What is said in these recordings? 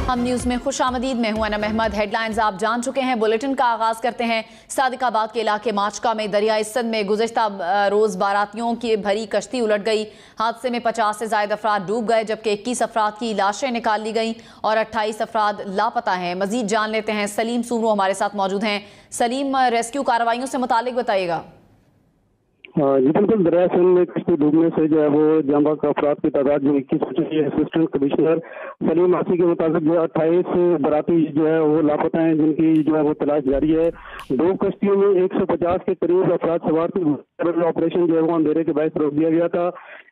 हम न्यूज में खुशामदीद। मैं हूं अनम अहमद। हेडलाइंस आप जान चुके हैं। बुलेटिन का आगाज करते हैं। सादिकाबाद के इलाके माचका में दरियाई सिंध में गुज़िश्ता रोज बारातियों की भरी कश्ती उलट गई। हादसे में 50 से ज्यादा अफराद डूब गए, जबकि 21 अफराद की लाशें निकाल ली गई और 28 अफराद लापता हैं। मजीद जान लेते हैं। सलीम सुमरू हमारे साथ मौजूद हैं। सलीम, रेस्क्यू कार्रवाइयों से मुतालिक बताइएगा। जी बिल्कुल, दरिया सिंध में कश्ती डूबने से जो है वो जांबाज़ अफराद की तादाद जो 21 हो चुकी है। असिस्टेंट कमिश्नर सलीम आसी के मुताबिक जो 28 बराती जो है वो लापता हैं, जिनकी जो है वो तलाश जारी है। 2 कश्तियों में 150 के करीब अफराद सवार थे। ऑपरेशन जो है वो अंधेरे के बायस रोक दिया गया था।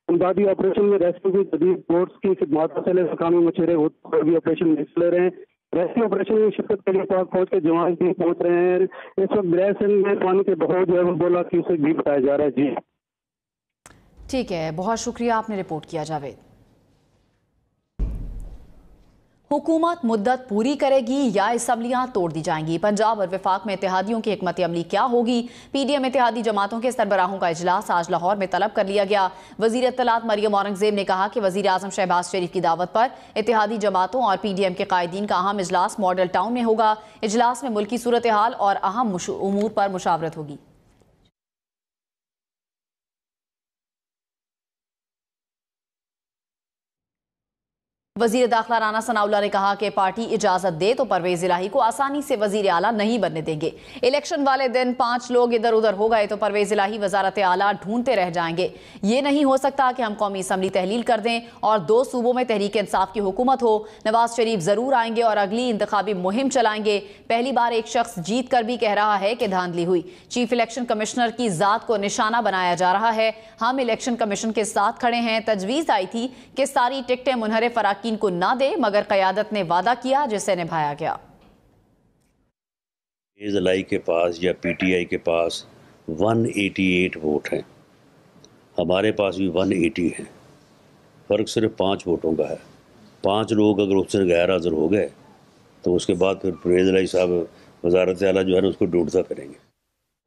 इमदादी ऑपरेशन में रेस्क्यू की जदीद बोट्स की खिदमत हासिल मकामी मछेरे भी ऑपरेशन में हिस्सा ले रहे हैं। रेस्क्यू ऑपरेशन में शिरकत के लिए पाक फौज के जवान भी पहुंच रहे हैं। इस वक्त दरिया सिंध में पानी के बहाव जो है वो 2 लाख क्यूसेक भी बताया जा रहा है। जी ठीक है, बहुत शुक्रिया, आपने रिपोर्ट किया जावेद। हुकूमत मुद्दत पूरी करेगी या असम्बलियां तोड़ दी जाएंगी? पंजाब और वफाक में इत्तेहादियों की हिकमत अमली क्या होगी? पीडीएम इत्तेहादी जमातों के सरबराहों का इजलास आज लाहौर में तलब कर लिया गया। वजीर इत्तलात मरियम औरंगजेब ने कहा कि वजीर आजम शहबाज शरीफ की दावत पर इत्तेहादी जमातों और पीडीएम के कायदीन का अहम इजलास मॉडल टाउन में होगा। इजलास में मुल्की सूरत हाल और अहम उमूर पर मुशावरत होगी। वजीर दाखिला राना सनाउल्लाह ने कहा कि पार्टी इजाजत दे तो परवेज इलाही को आसानी से वजीर आला नहीं बनने देंगे। इलेक्शन वाले दिन 5 लोग इधर उधर हो गए तो परवेज इलाही वजारत आला ढूंढते रह जाएंगे। ये नहीं हो सकता कि हम कौमी असम्बली तहलील कर दें और 2 सूबों में तहरीक इंसाफ की हुकूमत हो। नवाज शरीफ जरूर आएंगे और अगली इंतखाबी मुहिम चलाएंगे। पहली बार एक शख्स जीत कर भी कह रहा है कि धांधली हुई। चीफ इलेक्शन कमिश्नर की जात को निशाना बनाया जा रहा है। हम इलेक्शन कमीशन के साथ खड़े हैं। तजवीज आई थी कि सारी टिकटें मुनहरिफ अराकीन को ना दे, मगर क़यादत ने वादा किया जिसे निभाया गया। इलाई के पास या पीटीआई के पास 188 वोट हैं, हमारे पास भी 180 हैं। फ़र्क सिर्फ 5 वोटों का है। 5 लोग अगर उससे गैर हाजिर हो गए तो उसके बाद फिर परवेज़ इलाही साहब वजारत आला जो है ना उसको ढूंढता फिरेंगे।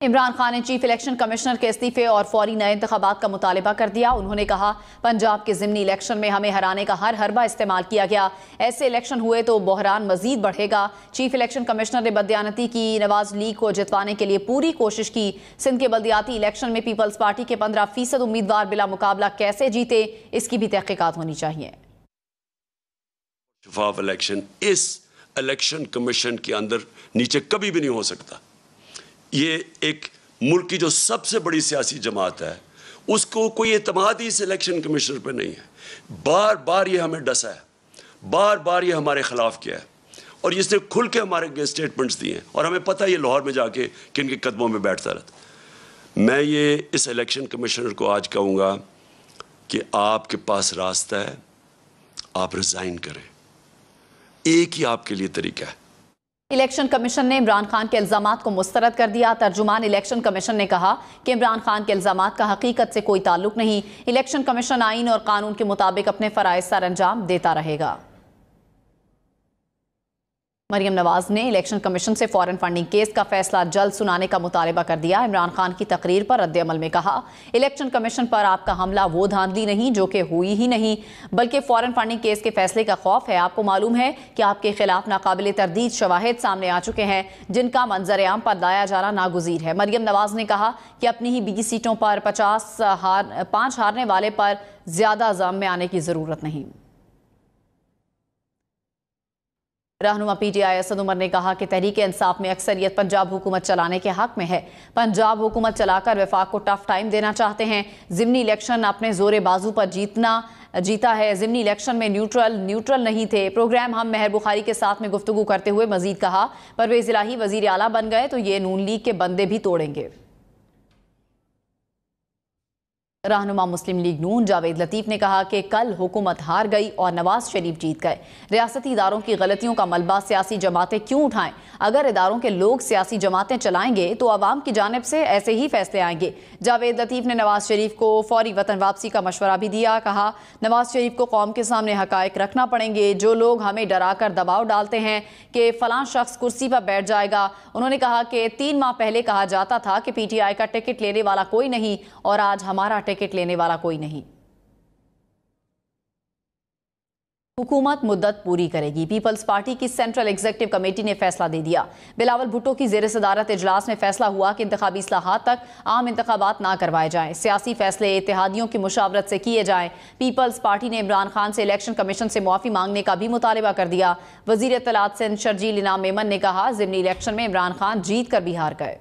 इमरान खान ने चीफ इलेक्शन कमिश्नर के इस्तीफे और फौरी नए इंतखाबात का मुतालबा कर दिया। उन्होंने कहा, पंजाब के ज़िमनी इलेक्शन में हमें हराने का हर हरबा इस्तेमाल किया गया। ऐसे इलेक्शन हुए तो बहरान मजीद बढ़ेगा। चीफ इलेक्शन कमिश्नर ने बददियानती की। नवाज लीग को जितवाने के लिए पूरी कोशिश की। सिंध के बल्दियाती इलेक्शन में पीपल्स पार्टी के 15% उम्मीदवार बिला मुकाबला कैसे जीते, इसकी भी तहकीकात होनी चाहिए। शफाफ इलेक्शन इस इलेक्शन कमीशन के अंदर नीचे कभी भी नहीं हो सकता। ये एक मुल्क की जो सबसे बड़ी सियासी जमात है उसको कोई एतमाद ही इस इलेक्शन कमिश्नर पर नहीं है। बार बार ये हमें डसा है, बार बार ये हमारे खिलाफ किया है और इसने खुल के हमारे अगेंस्ट स्टेटमेंट्स दिए हैं और हमें पता है ये लाहौर में जाके किन के कदमों में बैठता रहता। मैं ये इस इलेक्शन कमिश्नर को आज कहूँगा कि आपके पास रास्ता है, आप रिज़ाइन करें। एक ही आपके लिए तरीका है। इलेक्शन कमीशन ने इमरान खान के इल्जामात को मुस्तरद कर दिया। तर्जुमान इलेक्शन कमीशन ने कहा कि इमरान खान के इल्जामात का हकीकत से कोई ताल्लुक नहीं। इलेक्शन कमीशन आईन और कानून के मुताबिक अपने फराइज सर अंजाम देता रहेगा। मरियम नवाज ने इलेक्शन कमीशन से फॉरेन फंडिंग केस का फैसला जल्द सुनाने का मुतालबा कर दिया। इमरान खान की तकरीर पर रद्द-ए-अमल में कहा, इलेक्शन कमीशन पर आपका हमला वो धांधली नहीं जो कि हुई ही नहीं, बल्कि फॉरेन फंडिंग केस के फैसले का खौफ है। आपको मालूम है कि आपके खिलाफ नाकाबिल तरदीद शवाहिद सामने आ चुके हैं जिनका मंजर-ए-आम पर लाया जाना नागुज़ीर है। मरियम नवाज ने कहा कि अपनी ही 20 सीटों पर 5 हारने वाले पर ज्यादा ज़म में आने की जरूरत नहीं। रहनुमा पीटीआई असद उमर ने कहा कि तहरीक इंसाफ में अक्सरियत पंजाब हुकूमत चलाने के हक में है। पंजाब हुकूमत चलाकर वफाक को टफ टाइम देना चाहते हैं। ज़िमनी इलेक्शन अपने जोरे बाजू पर जीता है। ज़िमनी इलेक्शन में न्यूट्रल नहीं थे। प्रोग्राम हम मेहर बुखारी के साथ में गुफ्तगू करते हुए मजीद कहा, परवेज इलाही वजीर आला बन गए तो ये नून लीग के बंदे भी तोड़ेंगे। रहनुमा मुस्लिम लीग नून जावेद लतीफ ने कहा कि कल हुकूमत हार गई और नवाज शरीफ जीत गए। रियासती इदारों की गलतियों का मलबा सियासी जमातें क्यों उठाएं? अगर इदारों के लोग सियासी जमातें चलाएंगे तो अवाम की जानिब से ऐसे ही फैसले आएंगे। जावेद लतीफ ने नवाज शरीफ को फौरी वतन वापसी का मशवरा भी दिया। कहा, नवाज शरीफ को कौम के सामने हकायक रखना पड़ेंगे। जो लोग हमें डरा कर दबाव डालते हैं कि फलां शख्स कुर्सी पर बैठ जाएगा। उन्होंने कहा कि 3 माह पहले कहा जाता था कि पीटीआई का टिकट लेने वाला कोई नहीं और आज हमारा टिकट लेने वाला कोई नहीं। हुकूमत मुद्दत पूरी करेगी। पीपल्स पार्टी की सेंट्रल एग्जीक्यूटिव कमेटी ने फैसला दे दिया। बिलावल भुट्टो की ज़ेर सदारत इजलास में फैसला हुआ कि इंतखाबी इस्लाहात तक आम इंतखाबात ना करवाए जाएं, सियासी फैसले इत्तेहादियों की मुशावरत से किए जाएं। पीपल्स पार्टी ने इमरान खान से इलेक्शन कमीशन से मुआफ़ी मांगने का भी मुतालबा कर दिया। वज़ीर इत्तलात सिंध शर्जील इनाम मेमन ने कहा, ज़िमनी इलेक्शन में इमरान खान जीत कर भी हार गए।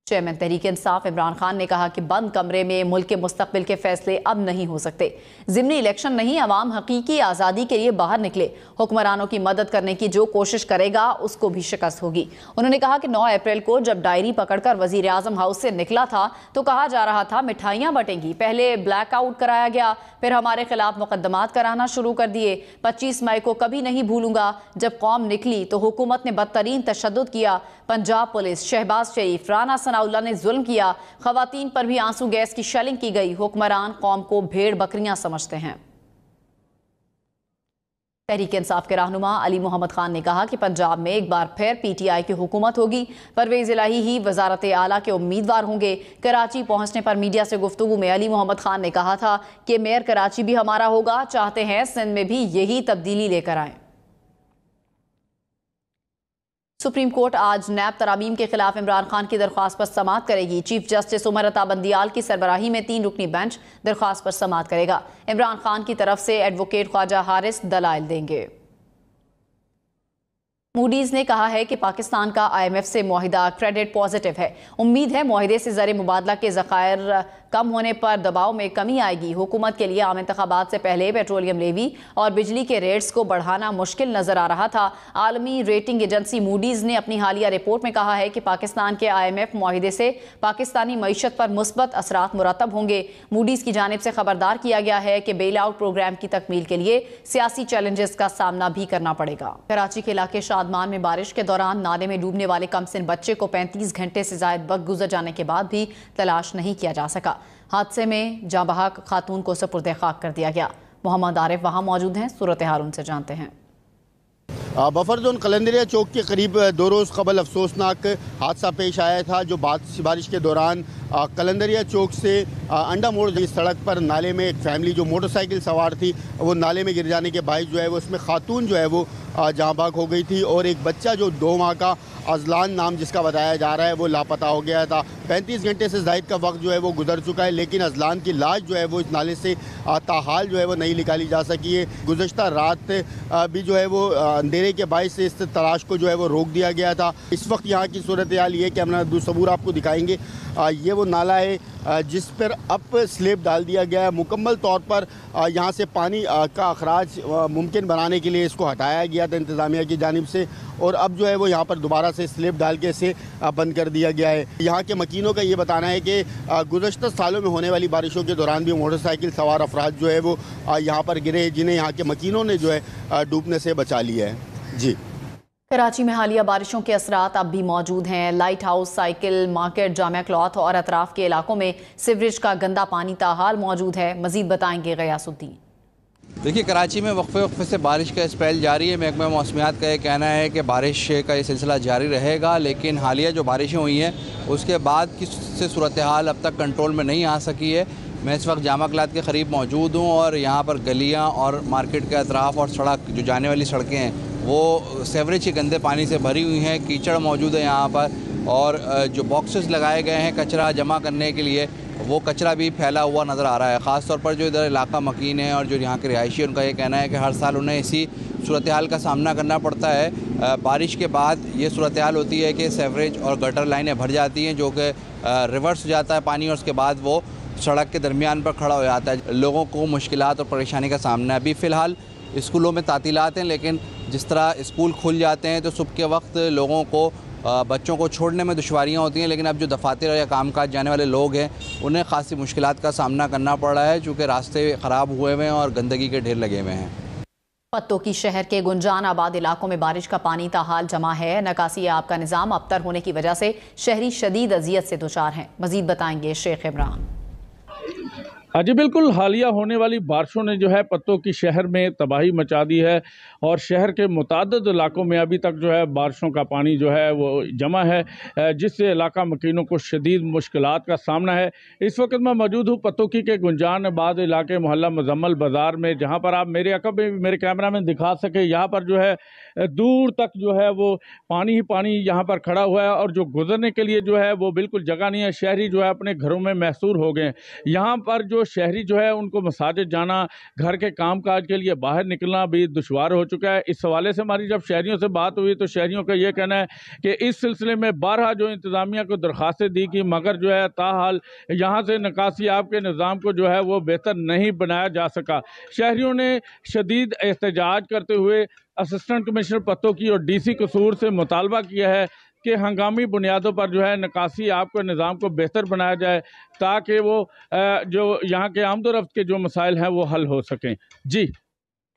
चेयरमैन तहरीक इंसाफ इमरान खान ने कहा कि बंद कमरे में मुल्क के मुस्तकबिल के फैसले अब नहीं हो सकते। ज़िमनी इलेक्शन नहीं, अवाम हकीकी आज़ादी के लिए बाहर निकले। हुक्मरानों की मदद करने की जो कोशिश करेगा उसको भी शिकस्त होगी। उन्होंने कहा कि 9 अप्रैल को जब डायरी पकड़कर वज़ीर आज़म हाउस से निकला था तो कहा जा रहा था मिठाइयाँ बटेंगी। पहले ब्लैकआउट कराया गया, फिर हमारे खिलाफ मुकदमात कराना शुरू कर दिए। 25 मई को कभी नहीं भूलूंगा जब कौम निकली तो हुकूमत ने बदतरीन तशद्दुद किया। पंजाब पुलिस, शहबाज शरीफ, राना सनाउल्लाह ने जुल्म किया। खवातीन पर भी आंसू गैस की शेलिंग की गई। हुक्मरान कौम को भेड़ बकरियां समझते हैं। तहरीक इंसाफ के रहनुमा अली मोहम्मद खान ने कहा कि पंजाब में एक बार फिर PTI की हुकूमत होगी। परवेज इलाही ही वजारत आला के उम्मीदवार होंगे। कराची पहुंचने पर मीडिया से गुफ्तगू में अली मोहम्मद खान ने कहा था कि मेयर कराची भी हमारा होगा, चाहते हैं सिंध में भी यही तब्दीली लेकर आए। सुप्रीम कोर्ट आज नैब तरामीम के खिलाफ इमरान खान की दरख्वास्त पर समाअत करेगी। चीफ जस्टिस उमर अता बंदियाल की सरबराही में 3 रुकनी बेंच दरख्वास्त पर समाअत करेगा। इमरान खान की तरफ से एडवोकेट ख्वाजा हारिस दलाइल देंगे। मूडीज ने कहा है कि पाकिस्तान का IMF से मुआहिदा क्रेडिट पॉजिटिव है। उम्मीद है मुआहिदे से ज़र मुबादला के ज़खायर कम होने पर दबाव में कमी आएगी। हुकूमत के लिए आम इंतखाबात से पहले पेट्रोलियम लेवी और बिजली के रेट्स को बढ़ाना मुश्किल नजर आ रहा था। आलमी रेटिंग एजेंसी मूडीज ने अपनी हालिया रिपोर्ट में कहा है कि पाकिस्तान के IMF मुआहिदे से पाकिस्तानी मईशत पर मुस्बत असरात मुरतब होंगे। मूडीज की जानिब से खबरदार किया गया है कि बेल आउट प्रोग्राम की तकमील के लिए सियासी चैलेंजेस का सामना भी करना पड़ेगा। कराची के इलाके शादमान में बारिश के दौरान नाले में डूबने वाले कमसिन बच्चे को 35 घंटे से ज्यादा वक्त गुजर जाने के बाद भी तलाश नहीं किया जा सका। हादसे में जाँ बहक खातून को सुपुर्द खाक कर दिया गया। मोहम्मद आरिफ वहां मौजूद हैं, सूरत हाल उनसे जानते हैं। बफर जोन कलंदरिया चौक के करीब 2 रोज़ कबल अफसोसनाक हादसा पेश आया था, जो बारिश के दौरान कलंदरिया चौक से अंडा मोड़ की सड़क पर नाले में एक फैमिली जो मोटरसाइकिल सवार थी वो नाले में गिर जाने के बायस जो है वो उसमें खातून जो है वो जाँ बाग हो गई थी और एक बच्चा जो 2 माह का अजलान नाम जिसका बताया जा रहा है वो लापता हो गया था। 35 घंटे से ज़ायद का वक्त जो है वो गुजर चुका है, लेकिन अजलान की लाश जो है वो इस नाले से ताहाल जो है वो नहीं निकाली जा सकी है। गुज़श्ता रात भी जो है वो अंधेरे के बायस से इस तलाश को जो है वो रोक दिया गया था। इस वक्त यहाँ की सूरत हाल ये कि हम दूसबूर आपको दिखाएंगे। ये वो नाला है जिस पर अब स्लेब डाल दिया गया है। मुकम्मल तौर पर यहाँ से पानी का अखराज मुमकिन बनाने के लिए इसको हटाया गया था इंतज़ामिया की जानिब से, और अब जो है वो यहाँ पर दोबारा से स्लेब डाल के इसे बंद कर दिया गया है। यहाँ के मकीनों का ये बताना है कि गुज़श्ता सालों में होने वाली बारिशों के दौरान भी मोटरसाइकिल सवार अफराद जो है वो यहाँ पर गिरे, जिन्हें यहाँ के मकीनों ने जो है डूबने से बचा लिया है। जी, कराची में हालिया बारिशों के असरात अब भी मौजूद हैं। Light house, cycle market, Jamia cloth और अतराफ के इलाकों में सीवरेज का गंदा पानी ताहाल मौजूद है। मजीद बताएंगे गयासुद्दीन। देखिए, कराची में वक्फे से बारिश का स्पेल जारी है। महकमा मौसमियात का यह कहना है कि बारिश का ये सिलसिला जारी रहेगा, लेकिन हालिया जो बारिशें हुई हैं उसके बाद की से सूरत हाल अब तक कंट्रोल में नहीं आ सकी है। मैं इस वक्त जामा क्लाथ के करीब मौजूद हूँ और यहाँ पर गलियाँ और मार्केट के अतराफ़ और सड़क जो जाने वाली सड़कें हैं वो सेवरेज के गंदे पानी से भरी हुई हैं। कीचड़ मौजूद है यहाँ पर, और जो बॉक्सेस लगाए गए हैं कचरा जमा करने के लिए वो कचरा भी फैला हुआ नज़र आ रहा है। ख़ास तौर पर जो इधर इलाका मकीन है और जो यहाँ के रिहायशी, उनका ये कहना है कि हर साल उन्हें इसी सूरत हाल का सामना करना पड़ता है। बारिश के बाद ये सूरत हाल होती है कि सेवरेज और गटर लाइनें भर जाती हैं, जो कि रिवर्स हो जाता है पानी और उसके बाद वो सड़क के दरमियान पर खड़ा हो जाता है। लोगों को मुश्किलात और परेशानी का सामना है। अभी फ़िलहाल स्कूलों में तातीलात हैं, लेकिन जिस तरह स्कूल खुल जाते हैं तो सुबह के वक्त लोगों को बच्चों को छोड़ने में दुश्वारियाँ होती हैं, लेकिन अब जो दफातर या कामकाज जाने वाले लोग हैं उन्हें ख़ासी मुश्किलात का सामना करना पड़ रहा है, चूँकि रास्ते ख़राब हुए हुए हैं और गंदगी के ढेर लगे हुए हैं। पत्तों की शहर के गुंजान आबाद इलाकों में बारिश का पानी ताहाल जमा है। नकासी आब का निज़ाम अबतर होने की वजह से शहरी शदीद अजियत से दुचार हैं। मजीद बताएंगे शेख इमरान। हाँ जी बिल्कुल, हालिया होने वाली बारिशों ने जो है पत्तों की शहर में तबाही मचा दी है और शहर के मुताद्दद इलाकों में अभी तक जो है बारिशों का पानी जो है वो जमा है, जिससे इलाका मकीनों को शदीद मुश्किलात का सामना है। इस वक्त मैं मौजूद हूँ पत्तोकी के गुंजानाबाद इलाके मोहल्ला मुजम्मल बाज़ार में, जहाँ पर आप मेरे अकब में मेरे कैमरा में दिखा सके, यहाँ पर जो है दूर तक जो है वो पानी ही पानी यहाँ पर खड़ा हुआ है और जो गुजरने के लिए जो है वो बिल्कुल जगह नहीं है। शहरी जो है अपने घरों में महसूर हो गए। यहाँ पर जो शहरी जो है उनको मसाजिद जाना, घर के कामकाज के लिए बाहर निकलना भी दुश्वार हो चुका है। इस हवाले से हमारी जब शहरियों से बात हुई तो शहरियों का ये कहना है कि इस सिलसिले में 12 जो इंतज़ामिया को दरख्वास्तें दी कि मगर जो है ताहाल यहाँ से निकासी आपके निज़ाम को जो है वो बेहतर नहीं बनाया जा सका। शहरियों ने शदीद एहतजाज करते हुए असिस्टेंट कमिश्नर पत्तोकी और DC कसूर से मुतालबा किया है कि हंगामी बुनियादों पर जो है निकासी आपके निज़ाम को बेहतर बनाया जाए ताकि वो जो यहाँ के आमदोरफ्त के जो मसाइल हैं वो हल हो सकें। जी,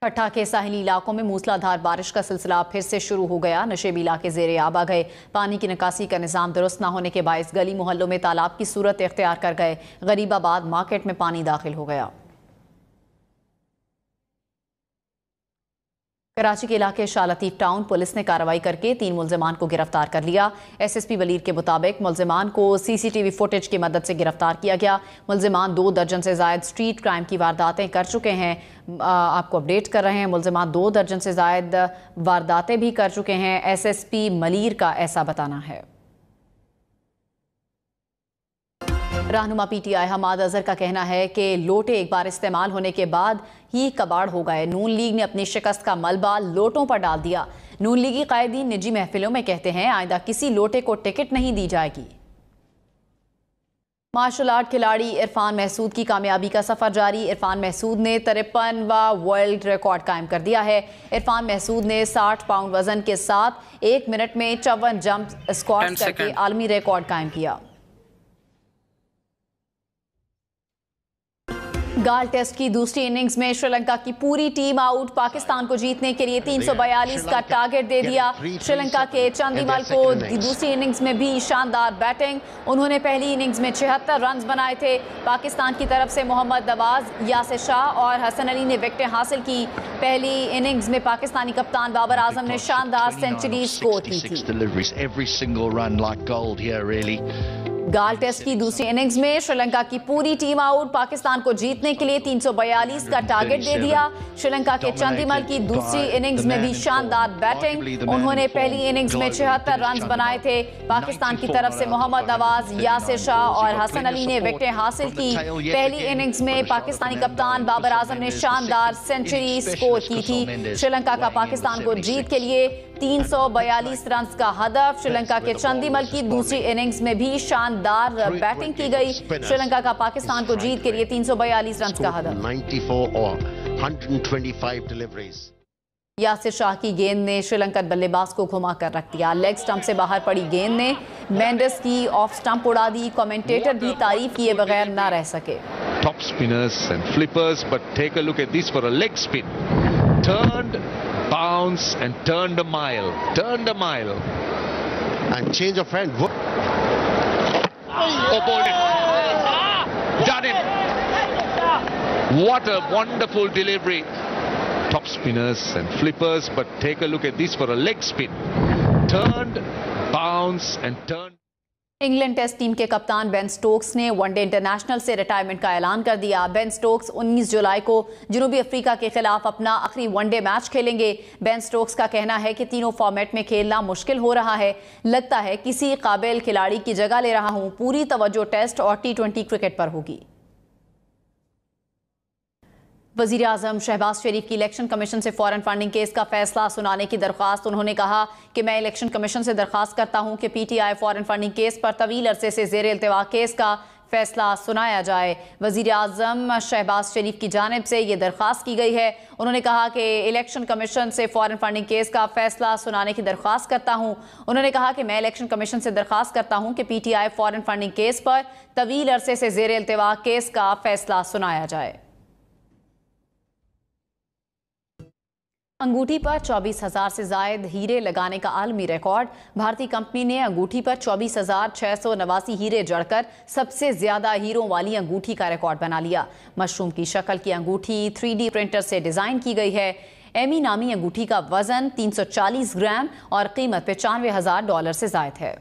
ठट्ठा के साहिली इलाकों में मूसलाधार बारिश का सिलसिला फिर से शुरू हो गया। नशेबी इलाके ज़ेरे आब आ गए। पानी की निकासी का निज़ाम दुरुस्त न होने के बायस गली मोहल्लों में तालाब की सूरत इख्तियार कर गए। गरीबाबाद मार्केट में पानी दाखिल हो गया। कराची के इलाके शाह लतीफ टाउन पुलिस ने कार्रवाई करके 3 मुल्जिमान को गिरफ्तार कर लिया। SSP वलीर के मुताबिक मुल्जिमान को CCTV फुटेज की मदद से गिरफ्तार किया गया। मुल्जिमान 2 दर्जन से जायद स्ट्रीट क्राइम की वारदातें कर चुके हैं। आपको अपडेट कर रहे हैं, मुल्जिमान 2 दर्जन से जायद वारदातें भी कर चुके हैं। SSP मलीर का ऐसा बताना है। रहनुमा PTI हमाद अजहर का कहना है कि लोटे एक बार इस्तेमाल होने के बाद ही कबाड़ हो गए। नून लीग ने अपनी शिकस्त का मलबा लोटों पर डाल दिया। नून लीगी कायदीन निजी महफिलों में कहते हैं आइंदा किसी लोटे को टिकट नहीं दी जाएगी। मार्शल आर्ट खिलाड़ी इरफान महसूद की कामयाबी का सफर जारी। इरफान महसूद ने 53वां वर्ल्ड रिकॉर्ड कायम कर दिया है। इरफान महसूद ने 60 पाउंड वजन के साथ 1 मिनट में 54 जंप स्क्वाट करके आलमी रिकॉर्ड कायम किया। गाल टेस्ट की दूसरी इनिंग्स में श्रीलंका की पूरी टीम आउट। पाकिस्तान को जीतने के लिए 342 का टारगेट दे दिया। श्रीलंका के चंदीमल को दूसरी इनिंग्स में भी शानदार बैटिंग। उन्होंने पहली इनिंग्स में 76 रन बनाए थे। पाकिस्तान की तरफ से मोहम्मद नवाज, यासिर शाह और हसन अली ने विकेटें हासिल की। पहली इनिंग्स में पाकिस्तानी कप्तान बाबर आजम ने शानदार सेंचुरी स्कोर की थी। गाल टेस्ट की दूसरी इनिंग्स में श्रीलंका की पूरी टीम आउट। पाकिस्तान को जीतने के लिए 342 का टारगेट दे दिया। श्रीलंका के चंदीमल की दूसरी इनिंग्स में भी शानदार बैटिंग। उन्होंने पहली इनिंग्स में 76 रन बनाए थे। पाकिस्तान की तरफ से मोहम्मद नवाज, यासिर शाह और हसन अली ने विकेटें हासिल की। पहली इनिंग्स में पाकिस्तानी कप्तान बाबर आजम ने शानदार सेंचुरी स्कोर की थी। श्रीलंका का पाकिस्तान को जीत के लिए 342 रन का हदफ। श्रीलंका के चंदीमल की दूसरी इनिंग्स में भी शानदार बैटिंग की गई। श्रीलंका का पाकिस्तान को जीत के लिए 342 रन का हदफ। यासिर शाह की गेंद ने श्रीलंकन बल्लेबाज को घुमा कर रख दिया। लेग स्टंप से बाहर पड़ी गेंद ने मेंडिस की ऑफ स्टंप उड़ा दी। कमेंटेटर भी तारीफ किए बगैर ना रह सके। Top spinners and flippers, but take a look at this for a leg spin. Turned, bounced and turned a mile. And change of hand. Oh, bowled it. Done it. What a wonderful delivery. Top spinners and flippers, but take a look at this for a leg spin. Turned, bounced and turned. England test team के कप्तान Ben Stokes ने one day international से retirement का ऐलान कर दिया। Ben Stokes 19 जुलाई को जनूबी अफ्रीका के खिलाफ अपना आखिरी वनडे मैच खेलेंगे। बेन स्टोक्स का कहना है कि तीनों फॉर्मेट में खेलना मुश्किल हो रहा है। लगता है किसी काबिल खिलाड़ी की जगह ले रहा हूं। पूरी तवज्जो टेस्ट और T20 क्रिकेट पर होगी। वज़ीर आज़म शहबाज शरीफ की इलेक्शन कमीशन से फॉरेन फंडिंग केस का फैसला सुनाने की दरख्वास्त। उन्होंने कहा कि मैं इलेक्शन कमीशन से दरख्वास्त करता हूं कि PTI फॉरेन फंडिंग केस पर तवील अरसे से ज़ेर इल्तिवा केस का फैसला सुनाया जाए। वज़ीर आज़म शहबाज शरीफ की जानिब से ये दरख्वास्त की गई है। उन्होंने कहा कि इलेक्शन कमीशन से फॉरेन फंडिंग केस का फैसला सुनाने की दरख्वास्त करता हूं। उन्होंने कहा कि मैं इलेक्शन कमीशन से दरख्वास्त करता हूं कि PTI फॉरेन फंडिंग केस पर तवील अरसे से ज़ेर इल्तिवा केस का फैसला सुनाया जाए। अंगूठी पर 24,000 से जायद हीरे लगाने का आलमी रिकॉर्ड। भारतीय कंपनी ने अंगूठी पर 24,689 हीरे जड़कर सबसे ज्यादा हीरों वाली अंगूठी का रिकॉर्ड बना लिया। मशरूम की शक्ल की अंगूठी 3D प्रिंटर से डिजाइन की गई है। एमी नामी अंगूठी का वजन 340 ग्राम और कीमत $95,000 से जायद है।